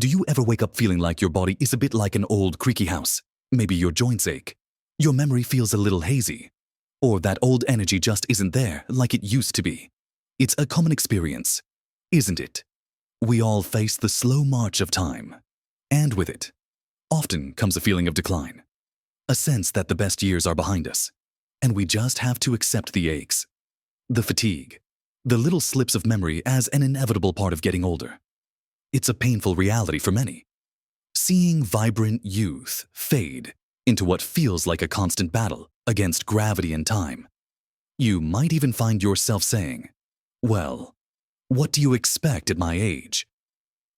Do you ever wake up feeling like your body is a bit like an old creaky house? Maybe your joints ache, your memory feels a little hazy, or that old energy just isn't there like it used to be. It's a common experience, isn't it? We all face the slow march of time, and with it, often comes a feeling of decline, a sense that the best years are behind us, and we just have to accept the aches, the fatigue, the little slips of memory as an inevitable part of getting older. It's a painful reality for many. Seeing vibrant youth fade into what feels like a constant battle against gravity and time. You might even find yourself saying, well, what do you expect at my age?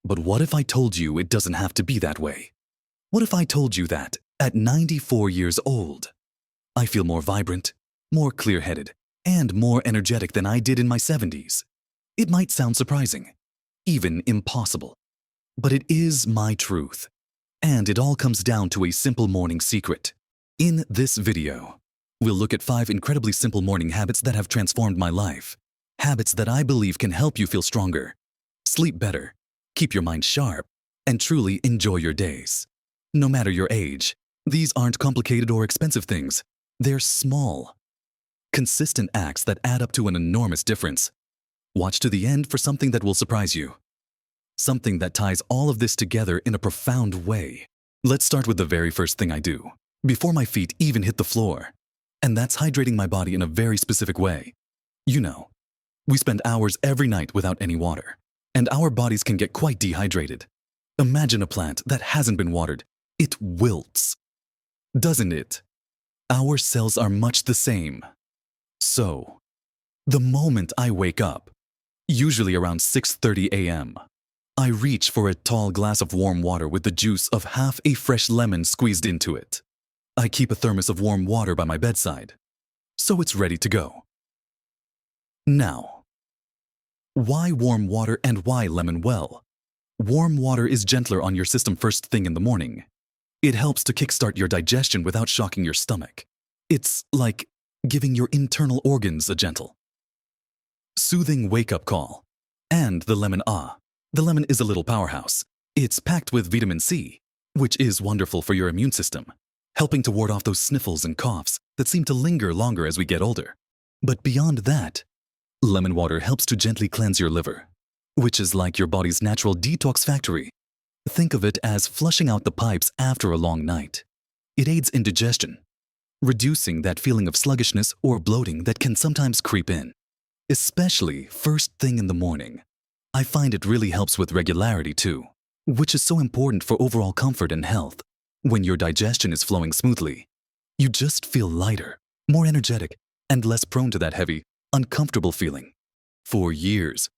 But what if I told you it doesn't have to be that way? What if I told you that at 94 years old, I feel more vibrant, more clear-headed, and more energetic than I did in my 70s? It might sound surprising, even impossible, but it is my truth. And it all comes down to a simple morning secret. In this video, we'll look at 5 incredibly simple morning habits that have transformed my life. Habits that I believe can help you feel stronger, sleep better, keep your mind sharp, and truly enjoy your days. No matter your age, these aren't complicated or expensive things. They're small, consistent acts that add up to an enormous difference. Watch to the end for something that will surprise you. Something that ties all of this together in a profound way. Let's start with the very first thing I do, before my feet even hit the floor. And that's hydrating my body in a very specific way. You know, we spend hours every night without any water, and our bodies can get quite dehydrated. Imagine a plant that hasn't been watered. It wilts, doesn't it? Our cells are much the same. So, the moment I wake up, usually around 6:30 a.m., I reach for a tall glass of warm water with the juice of half a fresh lemon squeezed into it. I keep a thermos of warm water by my bedside, so it's ready to go. Now, why warm water and why lemon? Well, warm water is gentler on your system first thing in the morning. It helps to kickstart your digestion without shocking your stomach. It's like giving your internal organs a gentle, soothing wake-up call. And the lemon, the lemon is a little powerhouse. It's packed with vitamin C, which is wonderful for your immune system, helping to ward off those sniffles and coughs that seem to linger longer as we get older. But beyond that, lemon water helps to gently cleanse your liver, which is like your body's natural detox factory. Think of it as flushing out the pipes after a long night. It aids in digestion, reducing that feeling of sluggishness or bloating that can sometimes creep in, especially first thing in the morning. I find it really helps with regularity too, which is so important for overall comfort and health. When your digestion is flowing smoothly, you just feel lighter, more energetic, and less prone to that heavy, uncomfortable feeling. For years,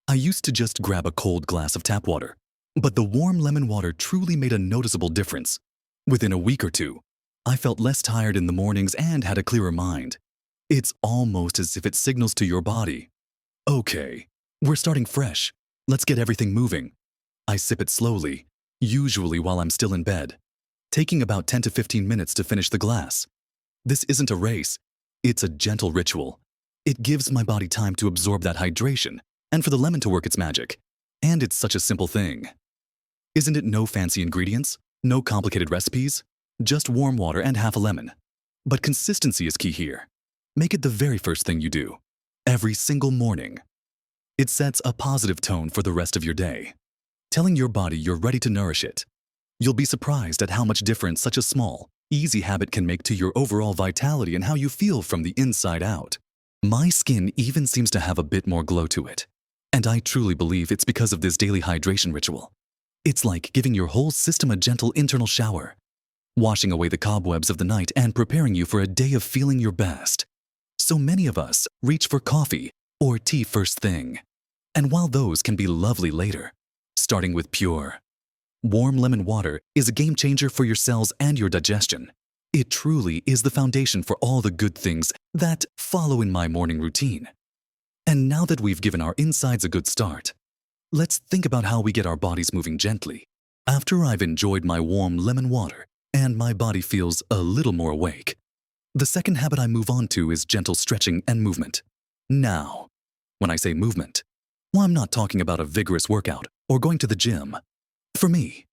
I used to just grab a cold glass of tap water, but the warm lemon water truly made a noticeable difference. Within a week or two, I felt less tired in the mornings and had a clearer mind. It's almost as if it signals to your body, okay, we're starting fresh. Let's get everything moving. I sip it slowly, usually while I'm still in bed, taking about 10 to 15 minutes to finish the glass. This isn't a race. It's a gentle ritual. It gives my body time to absorb that hydration and for the lemon to work its magic. And it's such a simple thing. Isn't it? No fancy ingredients, no complicated recipes, just warm water and half a lemon. But consistency is key here. Make it the very first thing you do, every single morning. It sets a positive tone for the rest of your day, telling your body you're ready to nourish it. You'll be surprised at how much difference such a small, easy habit can make to your overall vitality and how you feel from the inside out. My skin even seems to have a bit more glow to it, and I truly believe it's because of this daily hydration ritual. It's like giving your whole system a gentle internal shower, washing away the cobwebs of the night and preparing you for a day of feeling your best. So many of us reach for coffee or tea first thing, and while those can be lovely later, starting with pure, warm lemon water is a game changer for your cells and your digestion. It truly is the foundation for all the good things that follow in my morning routine. And now that we've given our insides a good start, let's think about how we get our bodies moving gently. After I've enjoyed my warm lemon water and my body feels a little more awake, the second habit I move on to is gentle stretching and movement. Now, when I say movement, well, I'm not talking about a vigorous workout or going to the gym. For me,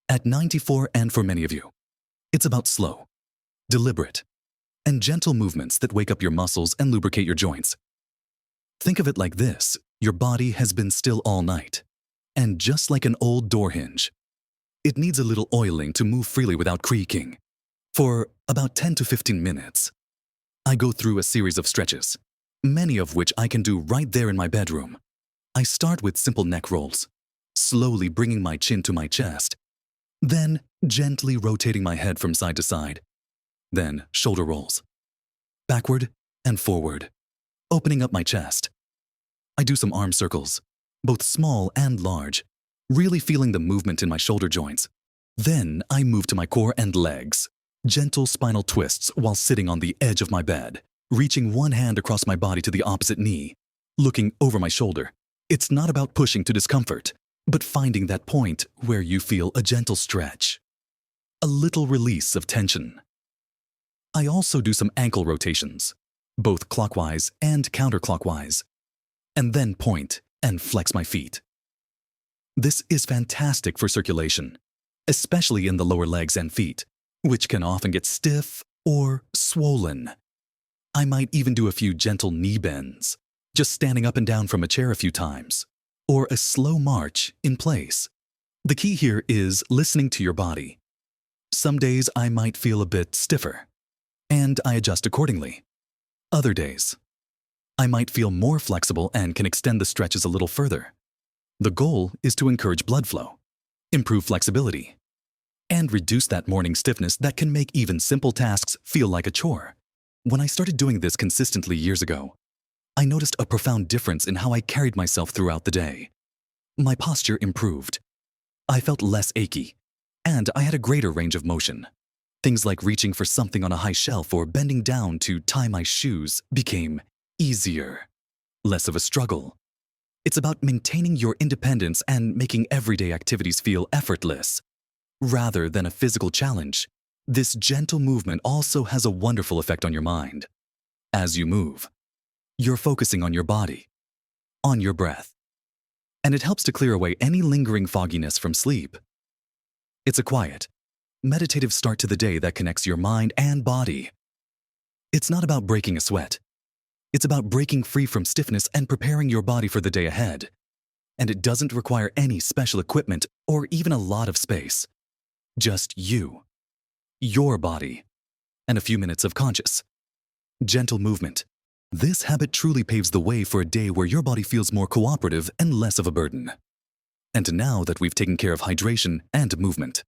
at 94 and for many of you, it's about slow, deliberate, and gentle movements that wake up your muscles and lubricate your joints. Think of it like this: your body has been still all night, and just like an old door hinge, it needs a little oiling to move freely without creaking. For about 10 to 15 minutes, I go through a series of stretches, many of which I can do right there in my bedroom. I start with simple neck rolls, slowly bringing my chin to my chest, then gently rotating my head from side to side, then shoulder rolls, backward and forward, opening up my chest. I do some arm circles, both small and large, really feeling the movement in my shoulder joints. Then I move to my core and legs, gentle spinal twists while sitting on the edge of my bed, reaching one hand across my body to the opposite knee, looking over my shoulder. It's not about pushing to discomfort, but finding that point where you feel a gentle stretch, a little release of tension. I also do some ankle rotations, both clockwise and counterclockwise, and then point and flex my feet. This is fantastic for circulation, especially in the lower legs and feet, which can often get stiff or swollen. I might even do a few gentle knee bends, just standing up and down from a chair a few times, or a slow march in place. The key here is listening to your body. Some days I might feel a bit stiffer, and I adjust accordingly. Other days, I might feel more flexible and can extend the stretches a little further. The goal is to encourage blood flow, improve flexibility, and reduce that morning stiffness that can make even simple tasks feel like a chore. When I started doing this consistently years ago, I noticed a profound difference in how I carried myself throughout the day. My posture improved. I felt less achy, and I had a greater range of motion. Things like reaching for something on a high shelf or bending down to tie my shoes became easier, less of a struggle. It's about maintaining your independence and making everyday activities feel effortless, rather than a physical challenge. This gentle movement also has a wonderful effect on your mind. As you move, you're focusing on your body, on your breath, and it helps to clear away any lingering fogginess from sleep. It's a quiet, meditative start to the day that connects your mind and body. It's not about breaking a sweat. It's about breaking free from stiffness and preparing your body for the day ahead. And it doesn't require any special equipment or even a lot of space. Just you, your body, and a few minutes of conscious, gentle movement. This habit truly paves the way for a day where your body feels more cooperative and less of a burden. And now that we've taken care of hydration and movement,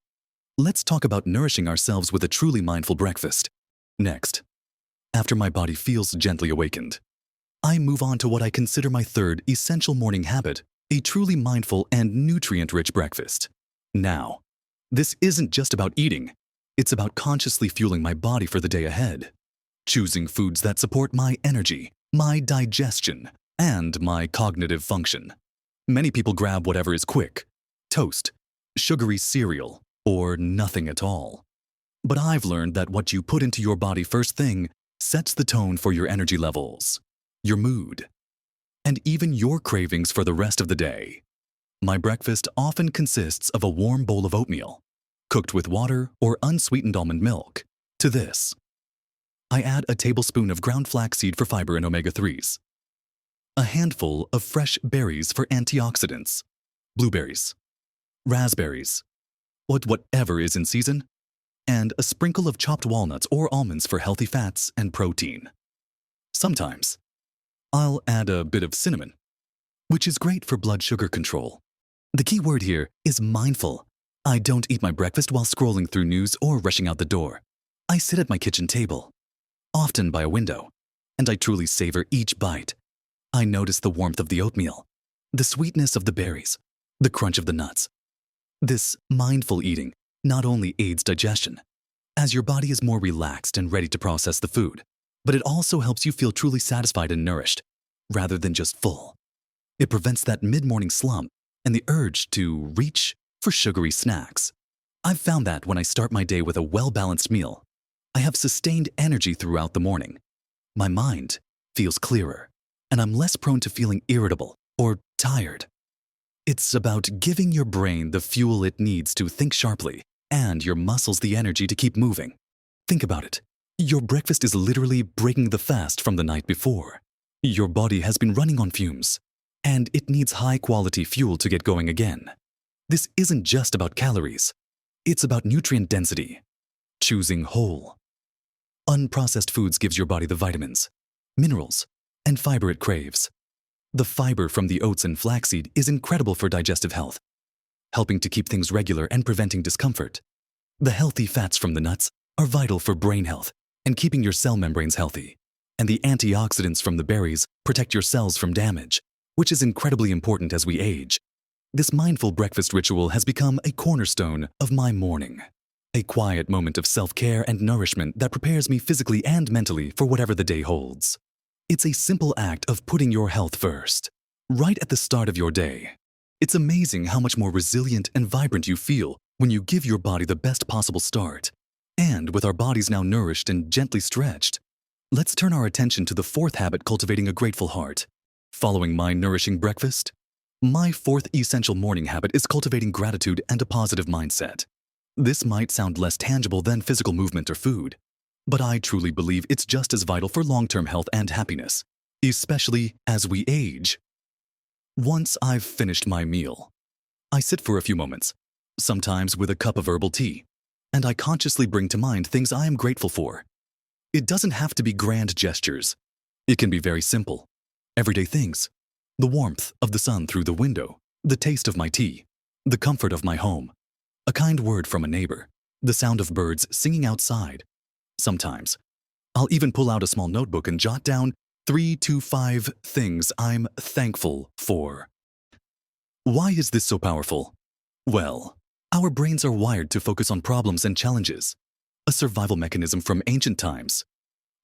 let's talk about nourishing ourselves with a truly mindful breakfast. Next, after my body feels gently awakened, I move on to what I consider my third essential morning habit, a truly mindful and nutrient-rich breakfast. Now, this isn't just about eating. It's about consciously fueling my body for the day ahead, choosing foods that support my energy, my digestion, and my cognitive function. Many people grab whatever is quick: toast, sugary cereal, or nothing at all. But I've learned that what you put into your body first thing sets the tone for your energy levels, your mood, and even your cravings for the rest of the day. My breakfast often consists of a warm bowl of oatmeal, cooked with water or unsweetened almond milk. To this, I add a tablespoon of ground flaxseed for fiber and omega-3s, a handful of fresh berries for antioxidants, blueberries, raspberries, whatever is in season, and a sprinkle of chopped walnuts or almonds for healthy fats and protein. Sometimes, I'll add a bit of cinnamon, which is great for blood sugar control. The key word here is mindful. I don't eat my breakfast while scrolling through news or rushing out the door. I sit at my kitchen table, often by a window, and I truly savor each bite. I notice the warmth of the oatmeal, the sweetness of the berries, the crunch of the nuts. This mindful eating not only aids digestion, as your body is more relaxed and ready to process the food, but it also helps you feel truly satisfied and nourished, rather than just full. It prevents that mid-morning slump and the urge to reach for sugary snacks. I've found that when I start my day with a well-balanced meal, I have sustained energy throughout the morning. My mind feels clearer, and I'm less prone to feeling irritable or tired. It's about giving your brain the fuel it needs to think sharply and your muscles the energy to keep moving. Think about it. Your breakfast is literally breaking the fast from the night before. Your body has been running on fumes, and it needs high-quality fuel to get going again. This isn't just about calories. It's about nutrient density. Choosing whole, unprocessed foods gives your body the vitamins, minerals, and fiber it craves. The fiber from the oats and flaxseed is incredible for digestive health, helping to keep things regular and preventing discomfort. The healthy fats from the nuts are vital for brain health and keeping your cell membranes healthy. And the antioxidants from the berries protect your cells from damage, which is incredibly important as we age. This mindful breakfast ritual has become a cornerstone of my morning. A quiet moment of self-care and nourishment that prepares me physically and mentally for whatever the day holds. It's a simple act of putting your health first, right at the start of your day. It's amazing how much more resilient and vibrant you feel when you give your body the best possible start. And with our bodies now nourished and gently stretched, let's turn our attention to the fourth habit, cultivating a grateful heart. Following my nourishing breakfast, my fourth essential morning habit is cultivating gratitude and a positive mindset. This might sound less tangible than physical movement or food, but I truly believe it's just as vital for long-term health and happiness, especially as we age. Once I've finished my meal, I sit for a few moments, sometimes with a cup of herbal tea, and I consciously bring to mind things I am grateful for. It doesn't have to be grand gestures. It can be very simple, everyday things. The warmth of the sun through the window, the taste of my tea, the comfort of my home, a kind word from a neighbor, the sound of birds singing outside. Sometimes, I'll even pull out a small notebook and jot down 3 to 5 things I'm thankful for. Why is this so powerful? Well, our brains are wired to focus on problems and challenges, a survival mechanism from ancient times.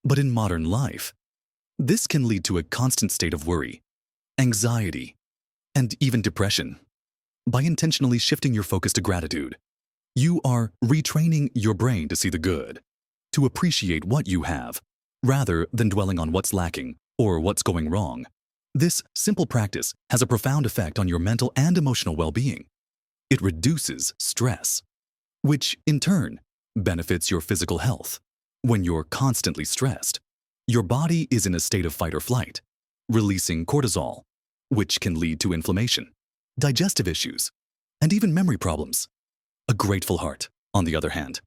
But in modern life, this can lead to a constant state of worry, anxiety, and even depression. By intentionally shifting your focus to gratitude, you are retraining your brain to see the good, to appreciate what you have, rather than dwelling on what's lacking or what's going wrong. This simple practice has a profound effect on your mental and emotional well-being. It reduces stress, which in turn benefits your physical health. When you're constantly stressed, your body is in a state of fight or flight, releasing cortisol, which can lead to inflammation, digestive issues, and even memory problems. A grateful heart, on the other hand,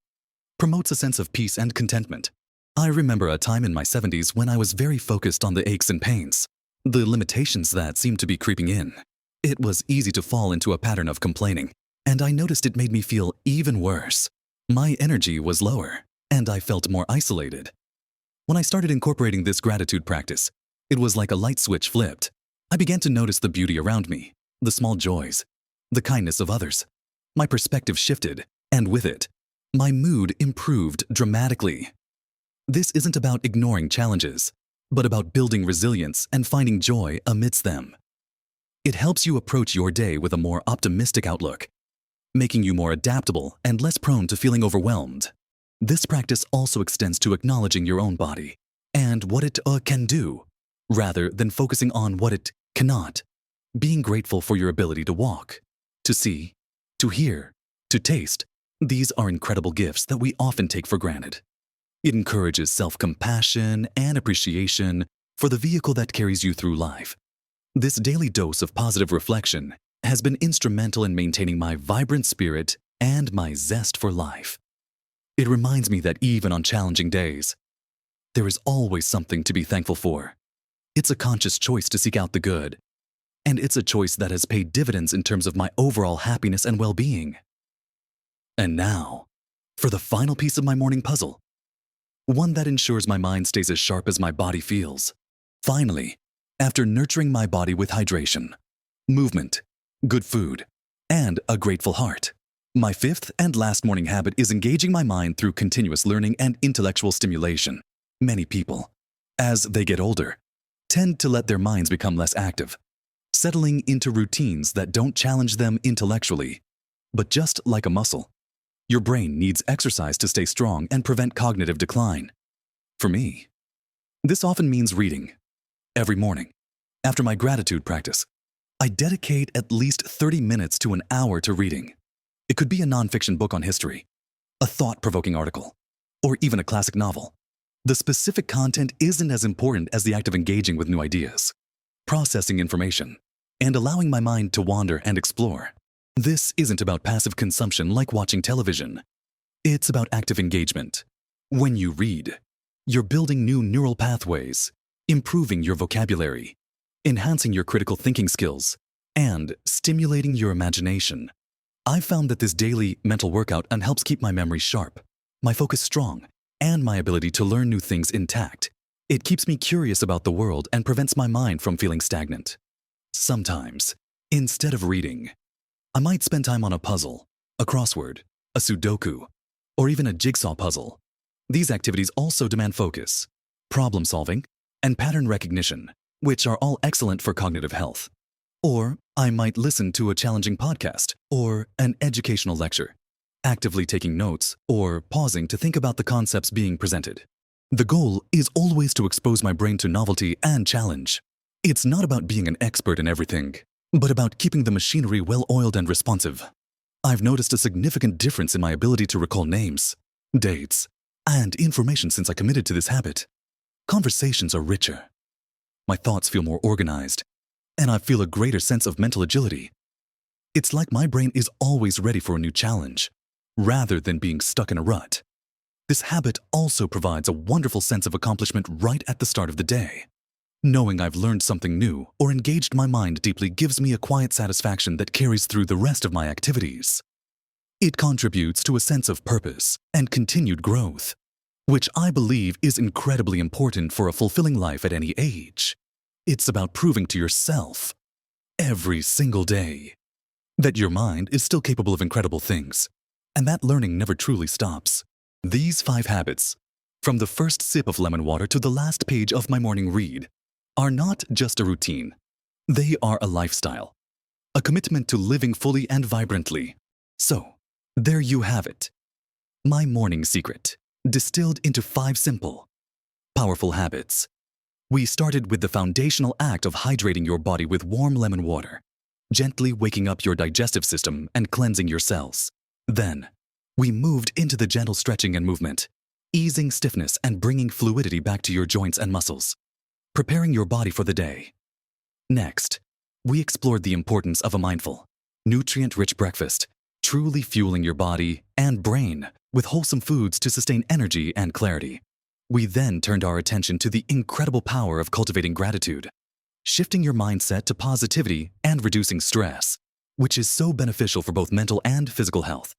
promotes a sense of peace and contentment. I remember a time in my 70s when I was very focused on the aches and pains, the limitations that seemed to be creeping in. It was easy to fall into a pattern of complaining, and I noticed it made me feel even worse. My energy was lower, and I felt more isolated. When I started incorporating this gratitude practice, it was like a light switch flipped. I began to notice the beauty around me, the small joys, the kindness of others. My perspective shifted, and with it, my mood improved dramatically. This isn't about ignoring challenges, but about building resilience and finding joy amidst them. It helps you approach your day with a more optimistic outlook, making you more adaptable and less prone to feeling overwhelmed. This practice also extends to acknowledging your own body and what it can do, rather than focusing on what it cannot. Being grateful for your ability to walk, to see, to hear, to taste, these are incredible gifts that we often take for granted. It encourages self-compassion and appreciation for the vehicle that carries you through life. This daily dose of positive reflection has been instrumental in maintaining my vibrant spirit and my zest for life. It reminds me that even on challenging days, there is always something to be thankful for. It's a conscious choice to seek out the good, and it's a choice that has paid dividends in terms of my overall happiness and well-being. And now, for the final piece of my morning puzzle, one that ensures my mind stays as sharp as my body feels. Finally, after nurturing my body with hydration, movement, good food, and a grateful heart, my fifth and last morning habit is engaging my mind through continuous learning and intellectual stimulation. Many people, as they get older, tend to let their minds become less active, settling into routines that don't challenge them intellectually. But just like a muscle, your brain needs exercise to stay strong and prevent cognitive decline. For me, this often means reading. Every morning, after my gratitude practice, I dedicate at least 30 minutes to an hour to reading. It could be a nonfiction book on history, a thought-provoking article, or even a classic novel. The specific content isn't as important as the act of engaging with new ideas, processing information, and allowing my mind to wander and explore. This isn't about passive consumption like watching television. It's about active engagement. When you read, you're building new neural pathways, improving your vocabulary, enhancing your critical thinking skills, and stimulating your imagination. I've found that this daily mental workout helps keep my memory sharp, my focus strong, and my ability to learn new things intact. It keeps me curious about the world and prevents my mind from feeling stagnant. Sometimes, instead of reading, I might spend time on a puzzle, a crossword, a Sudoku, or even a jigsaw puzzle. These activities also demand focus, problem solving, and pattern recognition, which are all excellent for cognitive health. Or I might listen to a challenging podcast or an educational lecture, actively taking notes or pausing to think about the concepts being presented. The goal is always to expose my brain to novelty and challenge. It's not about being an expert in everything, but about keeping the machinery well-oiled and responsive. I've noticed a significant difference in my ability to recall names, dates, and information since I committed to this habit. Conversations are richer. My thoughts feel more organized, and I feel a greater sense of mental agility. It's like my brain is always ready for a new challenge, rather than being stuck in a rut. This habit also provides a wonderful sense of accomplishment right at the start of the day. Knowing I've learned something new or engaged my mind deeply gives me a quiet satisfaction that carries through the rest of my activities. It contributes to a sense of purpose and continued growth, which I believe is incredibly important for a fulfilling life at any age. It's about proving to yourself, every single day, that your mind is still capable of incredible things, and that learning never truly stops. These 5 habits, from the first sip of lemon water to the last page of my morning read, are not just a routine. They are a lifestyle, a commitment to living fully and vibrantly. So, there you have it. My morning secret, distilled into 5 simple, powerful habits. We started with the foundational act of hydrating your body with warm lemon water, gently waking up your digestive system and cleansing your cells. Then, we moved into the gentle stretching and movement, easing stiffness and bringing fluidity back to your joints and muscles, preparing your body for the day. Next, we explored the importance of a mindful, nutrient-rich breakfast, truly fueling your body and brain with wholesome foods to sustain energy and clarity. We then turned our attention to the incredible power of cultivating gratitude, shifting your mindset to positivity and reducing stress, which is so beneficial for both mental and physical health.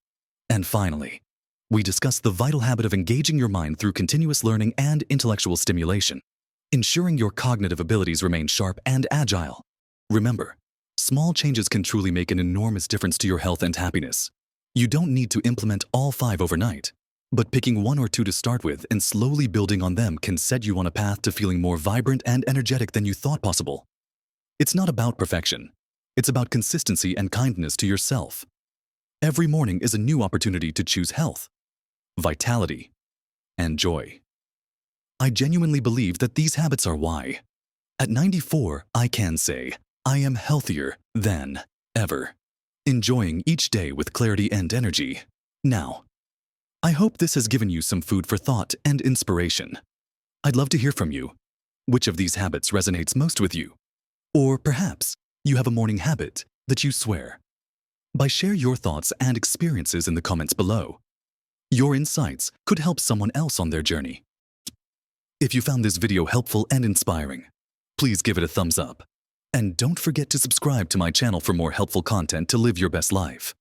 And finally, we discussed the vital habit of engaging your mind through continuous learning and intellectual stimulation, ensuring your cognitive abilities remain sharp and agile. Remember, small changes can truly make an enormous difference to your health and happiness. You don't need to implement all 5 overnight, but picking 1 or 2 to start with and slowly building on them can set you on a path to feeling more vibrant and energetic than you thought possible. It's not about perfection. It's about consistency and kindness to yourself. Every morning is a new opportunity to choose health, vitality, and joy. I genuinely believe that these habits are why, at 94, I can say, I am healthier than ever, enjoying each day with clarity and energy. Now, I hope this has given you some food for thought and inspiration. I'd love to hear from you. Which of these habits resonates most with you? Or perhaps you have a morning habit that you swear by. Share your thoughts and experiences in the comments below. Your insights could help someone else on their journey. If you found this video helpful and inspiring, please give it a thumbs up. And don't forget to subscribe to my channel for more helpful content to live your best life.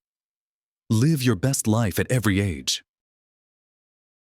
Live your best life at every age.